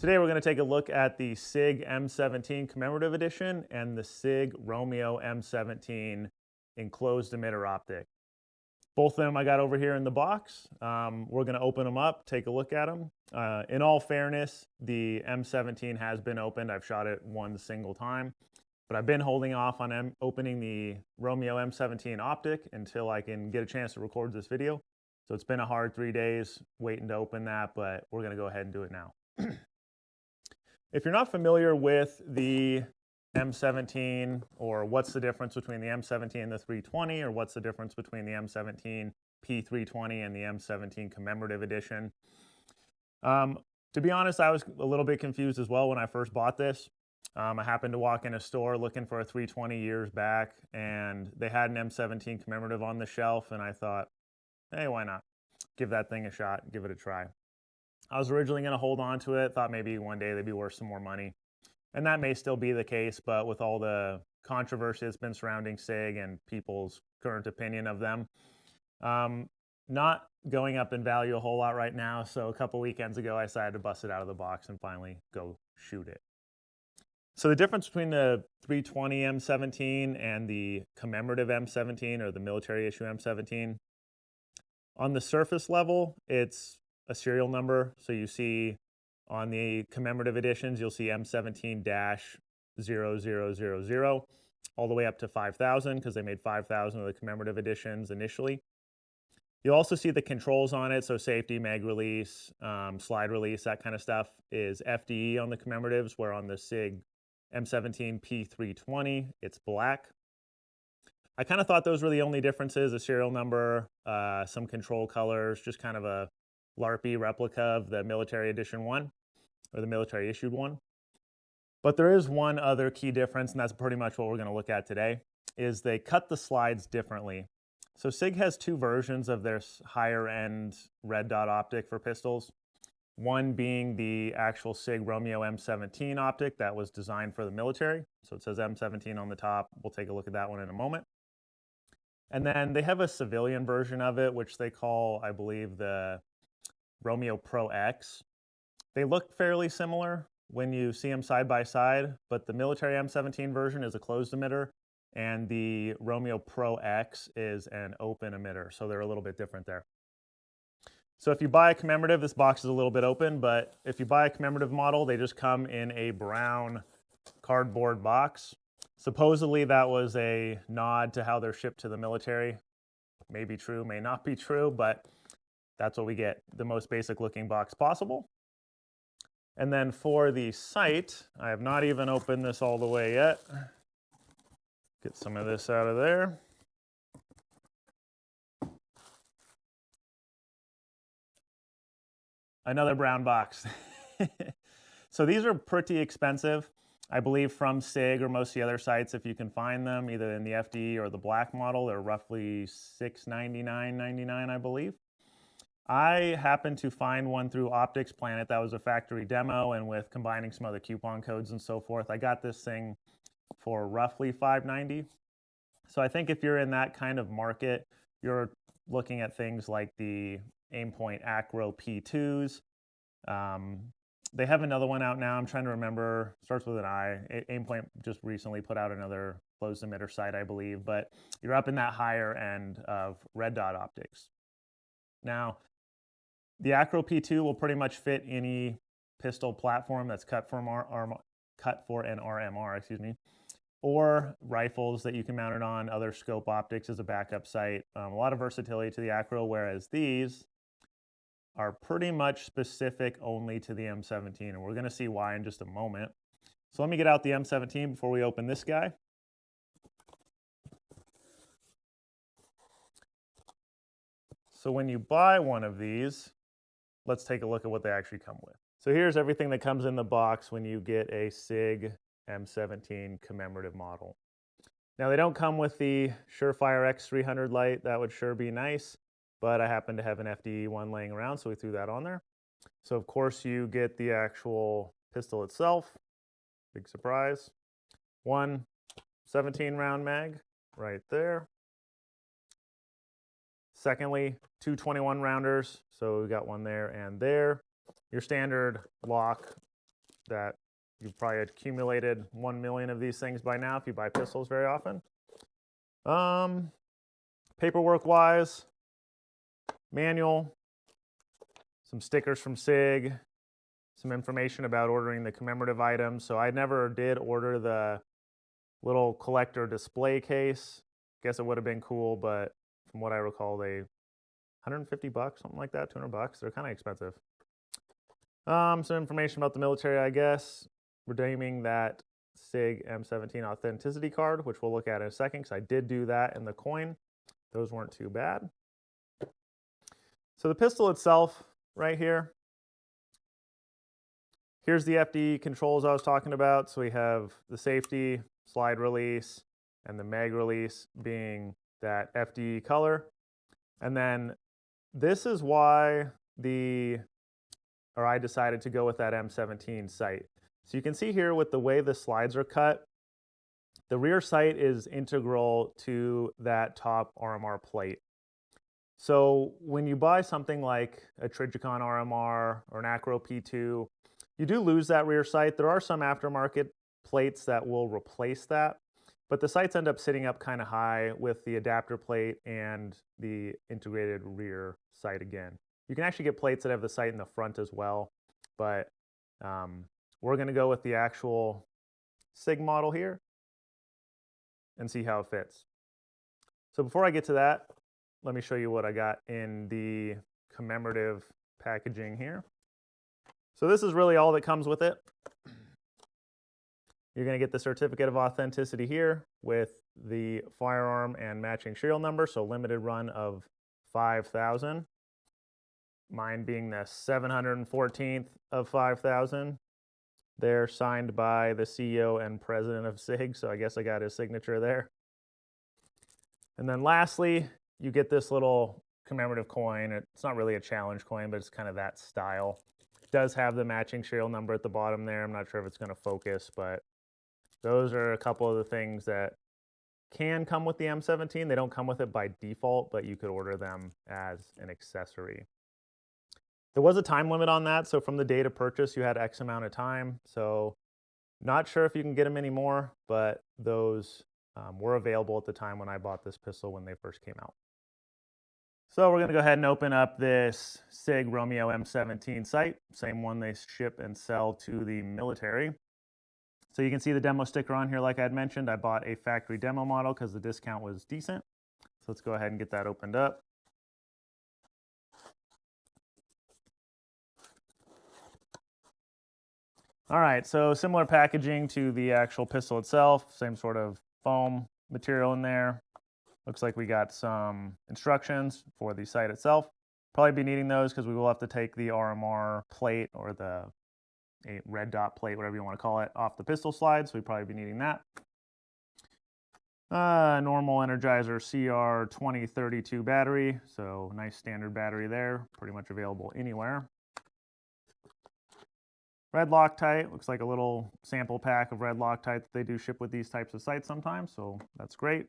Today we're going to take a look at the Sig M17 Commemorative Edition and the Sig Romeo-m17 enclosed emitter optic. Both of them I got over here in the box. We're going to open them up, take a look at them. In all fairness, the M17 has been opened. I've shot it one single time, but I've been holding off on opening the Romeo-m17 optic until I can get a chance to record this video. So it's been a hard 3 days waiting to open that, but we're going to go ahead and do it now. If you're not familiar with the M17, or what's the difference between the M17 and the 320, or what's the difference between the M17 P320 and the M17 Commemorative Edition, to be honest, I was a little bit confused as well when I first bought this. I happened to walk in a store looking for a 320 years back, and they had an M17 Commemorative on the shelf, and I thought, hey, why not? Give that thing a shot, give it a try. I was originally going to hold on to it, thought maybe one day they'd be worth some more money. And that may still be the case, but with all the controversy that's been surrounding Sig and people's current opinion of them, not going up in value a whole lot right now. So a couple weekends ago, I decided to bust it out of the box and finally go shoot it. So the difference between the 320 M17 and the commemorative M17, or the military issue M17, on the surface level, it's a serial number. So you see on the commemorative editions, you'll see M17-0000 all the way up to 5,000, because they made 5,000 of the commemorative editions initially. You'll also see the controls on it. So safety, mag release, slide release, that kind of stuff is FDE on the commemoratives, where on the Sig M17 P320, it's black. I kind of thought those were the only differences: a serial number, some control colors, just kind of a LARPy replica of the military edition one, or the military issued one. But there is one other key difference, and that's pretty much what we're going to look at today, is they cut the slides differently. So Sig has two versions of their higher end red dot optic for pistols. One being the actual Sig Romeo-m17 optic that was designed for the military. So it says M17 on the top. We'll take a look at that one in a moment. And then they have a civilian version of it, which they call, I believe, the Romeo Pro X. They look fairly similar when you see them side by side, but the military M17 version is a closed emitter, and the Romeo Pro X is an open emitter, so they're a little bit different there. So if you buy a commemorative, this box is a little bit open, but if you buy a commemorative model, they just come in a brown cardboard box. Supposedly that was a nod to how they're shipped to the military. May be true, may not be true, but that's what we get, the most basic looking box possible. And then for the sight, I have not even opened this all the way yet. Get some of this out of there. Another brown box. So these are pretty expensive. I believe from Sig or most of the other sites, if you can find them, either in the FD or the black model, they're roughly $699.99, I believe. I happened to find one through Optics Planet that was a factory demo, and with combining some other coupon codes and so forth, I got this thing for roughly $590. So I think if you're in that kind of market, you're looking at things like the Aimpoint Acro P2s. They have another one out now. I'm trying to remember. Starts with an I. Aimpoint just recently put out another closed emitter sight, I believe. But you're up in that higher end of red dot optics. Now, the Acro P2 will pretty much fit any pistol platform that's cut for an RMR, excuse me, or rifles that you can mount it on. Other scope optics as a backup sight. A lot of versatility to the Acro, whereas these are pretty much specific only to the M17, and we're going to see why in just a moment. So let me get out the M17 before we open this guy. So when you buy one of these, let's take a look at what they actually come with. So here's everything that comes in the box when you get a Sig M17 commemorative model. Now they don't come with the Surefire X300 light. That would sure be nice. But I happen to have an FDE one laying around, so we threw that on there. So of course you get the actual pistol itself. Big surprise. One 17-round mag right there. Secondly, two 21 rounders. So we got one there and there. Your standard lock that you've probably accumulated 1 million of these things by now if you buy pistols very often. Paperwork-wise, manual, some stickers from Sig, some information about ordering the commemorative items. So I never did order the little collector display case. Guess it would have been cool, but from what I recall, they $150, something like that, $200. They're kind of expensive. Some information about the military, I guess. Redeeming that Sig M17 authenticity card, which we'll look at in a second, because I did do that in the coin. Those weren't too bad. So the pistol itself, right here. Here's the FD controls I was talking about. So we have the safety, slide release, and the mag release being that FD color. And then this is why I decided to go with that M17 sight. So you can see here with the way the slides are cut, the rear sight is integral to that top RMR plate. So when you buy something like a Trijicon RMR or an Acro P2, you do lose that rear sight. There are some aftermarket plates that will replace that, but the sights end up sitting up kind of high with the adapter plate and the integrated rear sight again. You can actually get plates that have the sight in the front as well, but we're going to go with the actual Sig model here and see how it fits. So before I get to that, let me show you what I got in the commemorative packaging here. So this is really all that comes with it. You're going to get the certificate of authenticity here with the firearm and matching serial number, so limited run of 5,000. Mine being the 714th of 5,000. They're signed by the CEO and president of Sig, so I guess I got his signature there. And then lastly, you get this little commemorative coin. It's not really a challenge coin, but it's kind of that style. It does have the matching serial number at the bottom there. I'm not sure if it's going to focus, but those are a couple of the things that can come with the M17. They don't come with it by default, but you could order them as an accessory. There was a time limit on that, so from the date of purchase, you had X amount of time. So not sure if you can get them anymore, but those were available at the time when I bought this pistol when they first came out. So we're going to go ahead and open up this Sig Romeo-m17 sight, same one they ship and sell to the military. So you can see the demo sticker on here like I had mentioned. I bought a factory demo model because the discount was decent. So let's go ahead and get that opened up. All right, so similar packaging to the actual pistol itself, same sort of foam material in there. Looks like we got some instructions for the sight itself. Probably be needing those because we will have to take the RMR plate or the red dot plate, whatever you want to call it, off the pistol slide, so we'd probably be needing that. Normal Energizer CR2032 battery, so nice standard battery there, pretty much available anywhere. Red Loctite, looks like a little sample pack of red Loctite that they do ship with these types of sights sometimes, so that's great.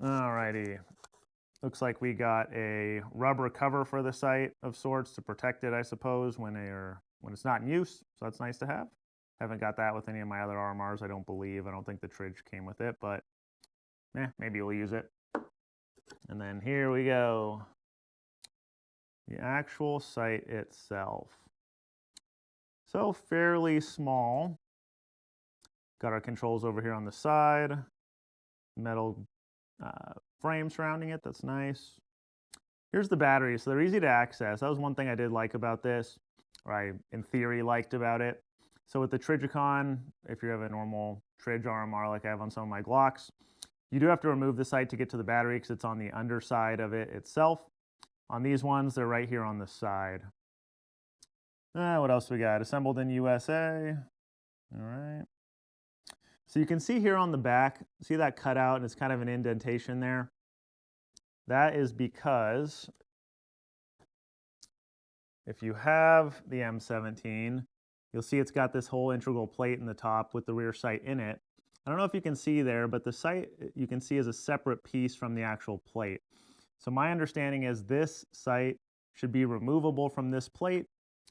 Alrighty, looks like we got a rubber cover for the sight of sorts to protect it, I suppose, when it's not in use, so that's nice to have. Haven't got that with any of my other RMRs, I don't believe. I don't think the Trig came with it, but maybe we'll use it. And then here we go. The actual sight itself. So fairly small. Got our controls over here on the side. Metal frame surrounding it, that's nice. Here's the battery, so they're easy to access. That was one thing I did like about this, or I, in theory, liked about it. So with the Trijicon, if you have a normal Trig RMR like I have on some of my Glocks, you do have to remove the sight to get to the battery because it's on the underside of it itself. On these ones, they're right here on the side. What else we got? Assembled in USA. All right. So you can see here on the back, see that cutout, and it's kind of an indentation there. That is because if you have the M17, you'll see it's got this whole integral plate in the top with the rear sight in it. I don't know if you can see there, but the sight you can see is a separate piece from the actual plate. So my understanding is this sight should be removable from this plate,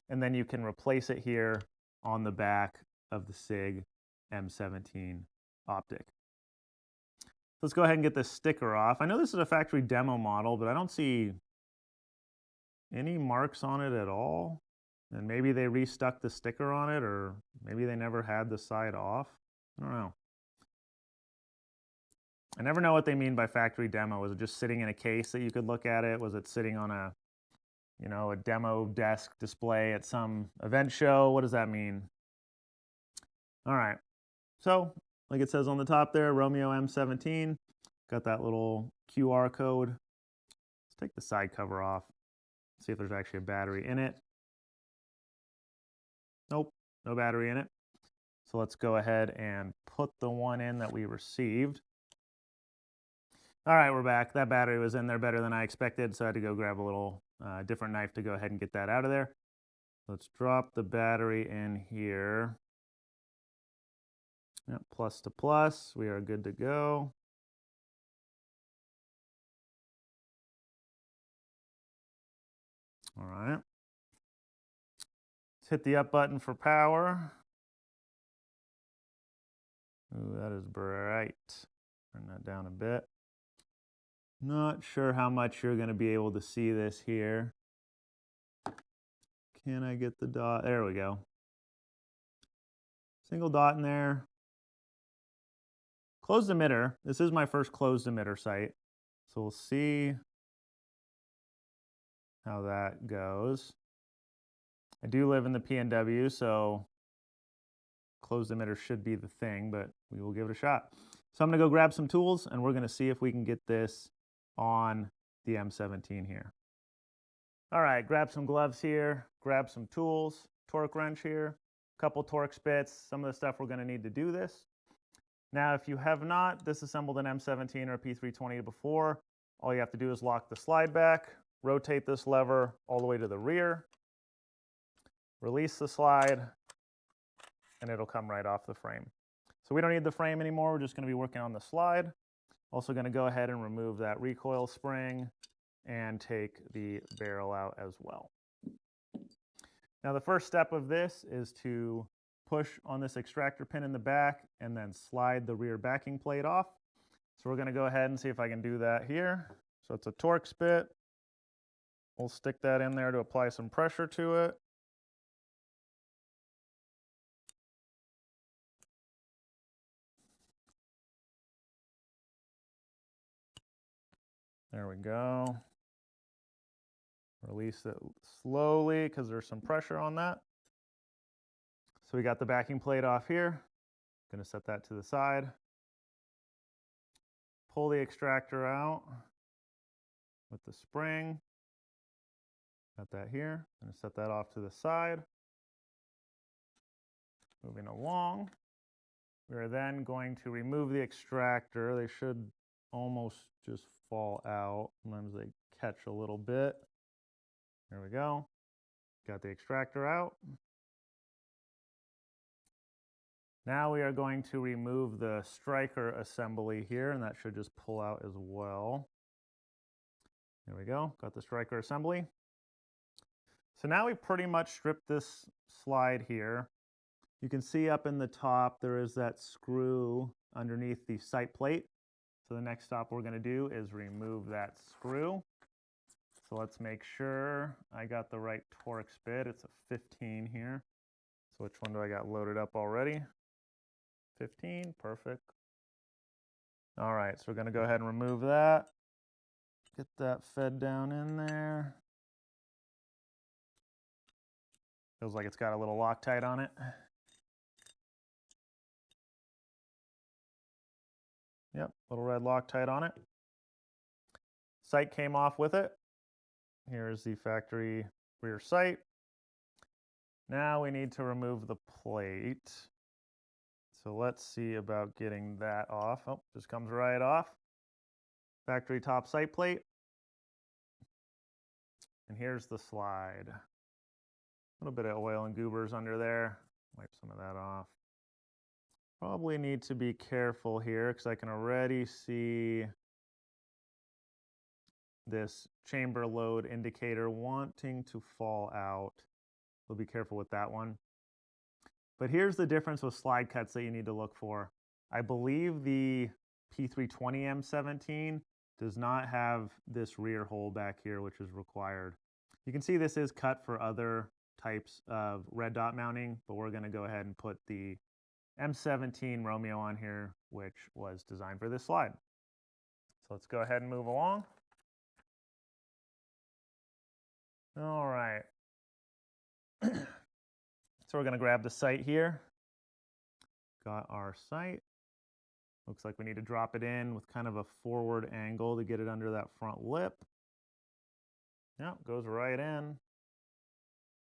and then you can replace it here on the back of the Sig M17 optic. Let's go ahead and get this sticker off. I know this is a factory demo model, but I don't see any marks on it at all. And maybe they restuck the sticker on it, or maybe they never had the side off. I don't know. I never know what they mean by factory demo. Was it just sitting in a case that you could look at it? Was it sitting on a, you know, a demo desk display at some event show? What does that mean? All right. So, like it says on the top there, Romeo-m17. Got that little QR code. Let's take the side cover off. See if there's actually a battery in it. Nope, no battery in it. So let's go ahead and put the one in that we received. All right, we're back. That battery was in there better than I expected, so I had to go grab a little different knife to go ahead and get that out of there. Let's drop the battery in here. Yep, plus to plus, we are good to go. All right. Let's hit the up button for power. Ooh, that is bright. Turn that down a bit. Not sure how much you're going to be able to see this here. Can I get the dot? There we go. Single dot in there. Closed emitter. This is my first closed emitter site. So we'll see how that goes. I do live in the PNW, so closed emitter should be the thing, but we will give it a shot. So I'm going to go grab some tools, and we're going to see if we can get this on the M17 here. All right, grab some gloves here, grab some tools, torque wrench here, a couple Torx bits, some of the stuff we're going to need to do this. Now, if you have not disassembled an M17 or a P320 before, all you have to do is lock the slide back, rotate this lever all the way to the rear, release the slide, and it'll come right off the frame. So we don't need the frame anymore. We're just going to be working on the slide. Also going to go ahead and remove that recoil spring and take the barrel out as well. Now the first step of this is to push on this extractor pin in the back and then slide the rear backing plate off. So we're going to go ahead and see if I can do that here. So it's a Torx bit. We'll stick that in there to apply some pressure to it. There we go. Release it slowly because there's some pressure on that. So we got the backing plate off here. Going to set that to the side. Pull the extractor out with the spring. Got that here. Going to set that off to the side. Moving along. We are then going to remove the extractor. They should almost just fall out. Sometimes they catch a little bit. There we go. Got the extractor out. Now we are going to remove the striker assembly here, and that should just pull out as well. There we go. Got the striker assembly. So now we pretty much stripped this slide here. You can see up in the top there is that screw underneath the sight plate. So the next step we're going to do is remove that screw. So let's make sure I got the right Torx bit. It's a 15 here. So which one do I got loaded up already? 15, perfect. All right, so we're going to go ahead and remove that. Get that fed down in there. Feels like it's got a little Loctite on it. Yep, little red Loctite on it. Sight came off with it. Here's the factory rear sight. Now we need to remove the plate. So let's see about getting that off. Oh, just comes right off. Factory top sight plate. And here's the slide. A little bit of oil and goobers under there. Wipe some of that off. Probably need to be careful here because I can already see this chamber load indicator wanting to fall out. So be careful with that one. But here's the difference with slide cuts that you need to look for. I believe the P320M17 does not have this rear hole back here, which is required. You can see this is cut for other types of red dot mounting, but we're going to go ahead and put the M17 Romeo on here, which was designed for this slide. So let's go ahead and move along. All right. So we're going to grab the sight here. Got our sight. Looks like we need to drop it in with kind of a forward angle to get it under that front lip. Yep, goes right in.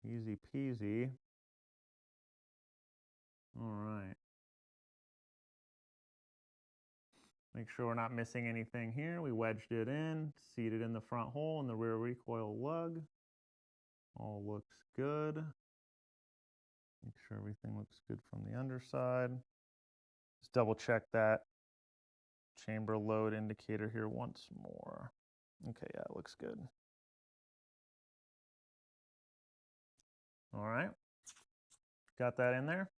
Easy peasy. All right. Make sure we're not missing anything here. We wedged it in, seated in the front hole in the rear recoil lug. All looks good. Make sure everything looks good from the underside. Just double check that chamber load indicator here once more. Okay, yeah, it looks good. All right, got that in there.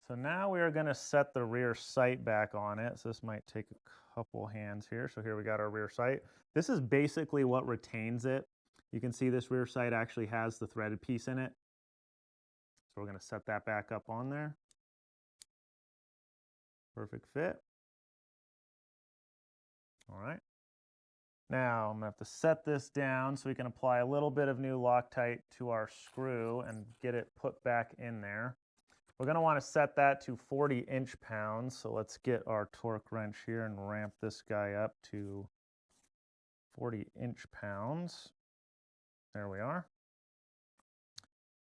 So now we are going to set the rear sight back on it. So this might take a couple hands here. So here we got our rear sight. This is basically what retains it. You can see this rear sight actually has the threaded piece in it. So we're going to set that back up on there. Perfect fit. All right. Now I'm going to have to set this down so we can apply a little bit of new Loctite to our screw and get it put back in there. We're going to want to set that to 40 inch-pounds. So let's get our torque wrench here and ramp this guy up to 40 inch-pounds. There we are.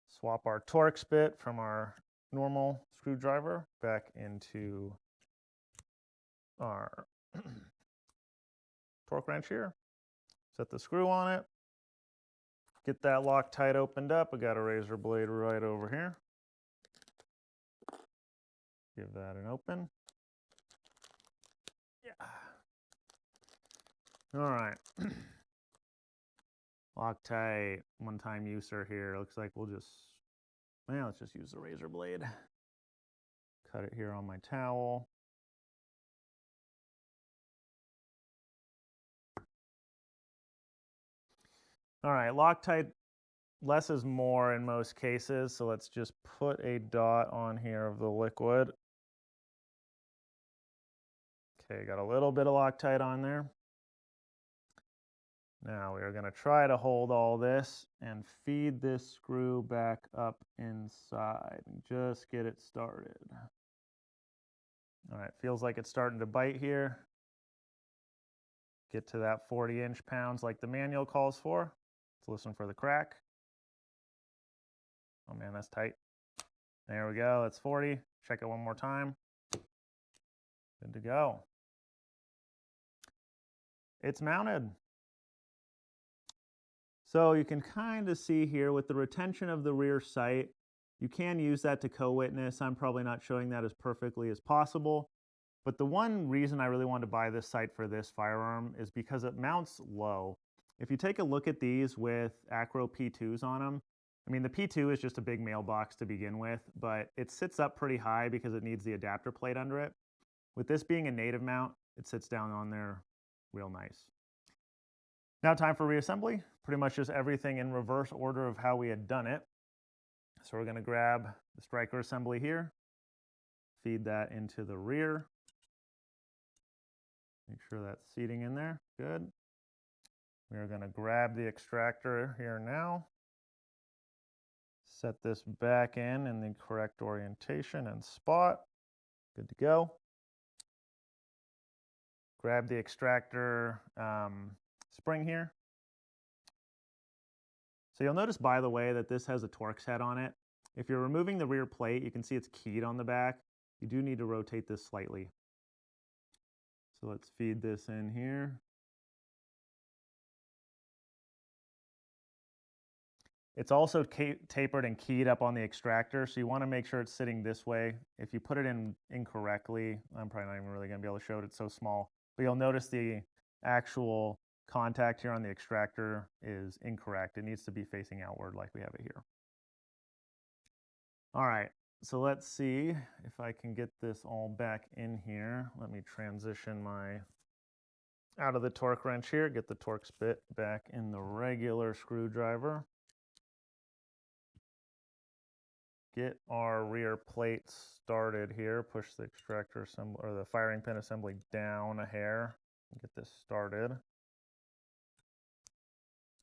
Swap our Torx bit from our normal screwdriver back into our torque wrench here. Set the screw on it. Get that Loctite opened up. We got a razor blade right over here. Give that an open. Yeah. All right. Loctite, one-time user here. Looks like let's just use the razor blade. Cut it here on my towel. All right, Loctite, less is more in most cases, so let's just put a dot on here of the liquid. Okay, got a little bit of Loctite on there. Now we are going to try to hold all this and feed this screw back up inside and just get it started. All right, feels like it's starting to bite here. Get to that 40 inch-pounds like the manual calls for. Let's listen for the crack. Oh man, that's tight. There we go, that's 40. Check it one more time. Good to go. It's mounted. So you can kind of see here with the retention of the rear sight, you can use that to co-witness. I'm probably not showing that as perfectly as possible. But the one reason I really wanted to buy this sight for this firearm is because it mounts low. If you take a look at these with Acro P2s on them, I mean, the P2 is just a big mailbox to begin with, but it sits up pretty high because it needs the adapter plate under it. With this being a native mount, it sits down on there real nice. Now time for reassembly. Pretty much just everything in reverse order of how we had done it. So we're going to grab the striker assembly here, feed that into the rear. Make sure that's seating in there. Good. We are going to grab the extractor here now. Set this back in the correct orientation and spot. Good to go. Grab the extractor spring here. So you'll notice, by the way, that this has a Torx head on it. If you're removing the rear plate, you can see it's keyed on the back. You do need to rotate this slightly. So let's feed this in here. It's also tapered and keyed up on the extractor, so you want to make sure it's sitting this way. If you put it in incorrectly, I'm probably not even really going to be able to show it, it's so small. But you'll notice the actual contact here on the extractor is incorrect. It needs to be facing outward like we have it here. All right, so let's see if I can get this all back in here. Let me transition my out of the torque wrench here, get the torque bit back in the regular screwdriver. Get our rear plate started here. Push the extractor assembly or the firing pin assembly down a hair. Get this started.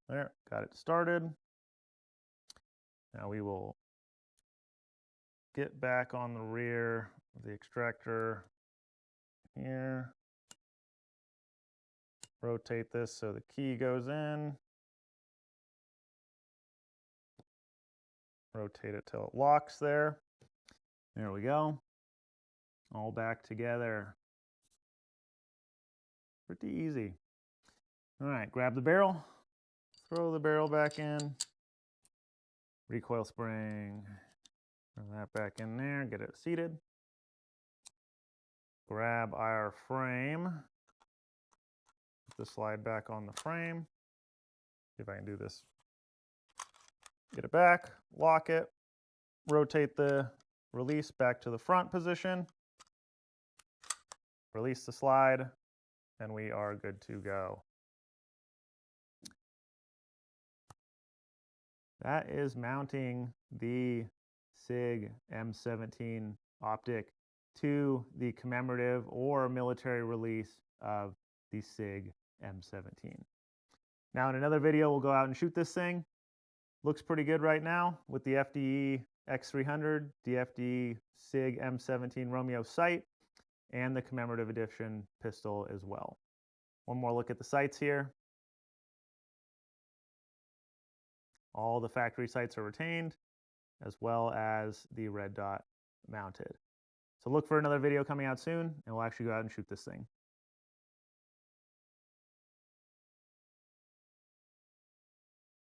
There, got it started. Now we will get back on the rear of the extractor here. Rotate this so the key goes in. Rotate it till it locks there. There we go. All back together. Pretty easy. All right, grab the barrel. Throw the barrel back in. Recoil spring. Throw that back in there. Get it seated. Grab our frame. Put the slide back on the frame. See if I can do this. Get it back. Lock it. Rotate the release back to the front position. Release the slide. And we are good to go. That is mounting the Sig M17 optic to the commemorative or military release of the Sig M17. Now in another video, we'll go out and shoot this thing. Looks pretty good right now with the FDE X300, DFD Sig M17 Romeo sight, and the commemorative edition pistol as well. One more look at the sights here. All the factory sights are retained, as well as the red dot mounted. So look for another video coming out soon, and we'll actually go out and shoot this thing.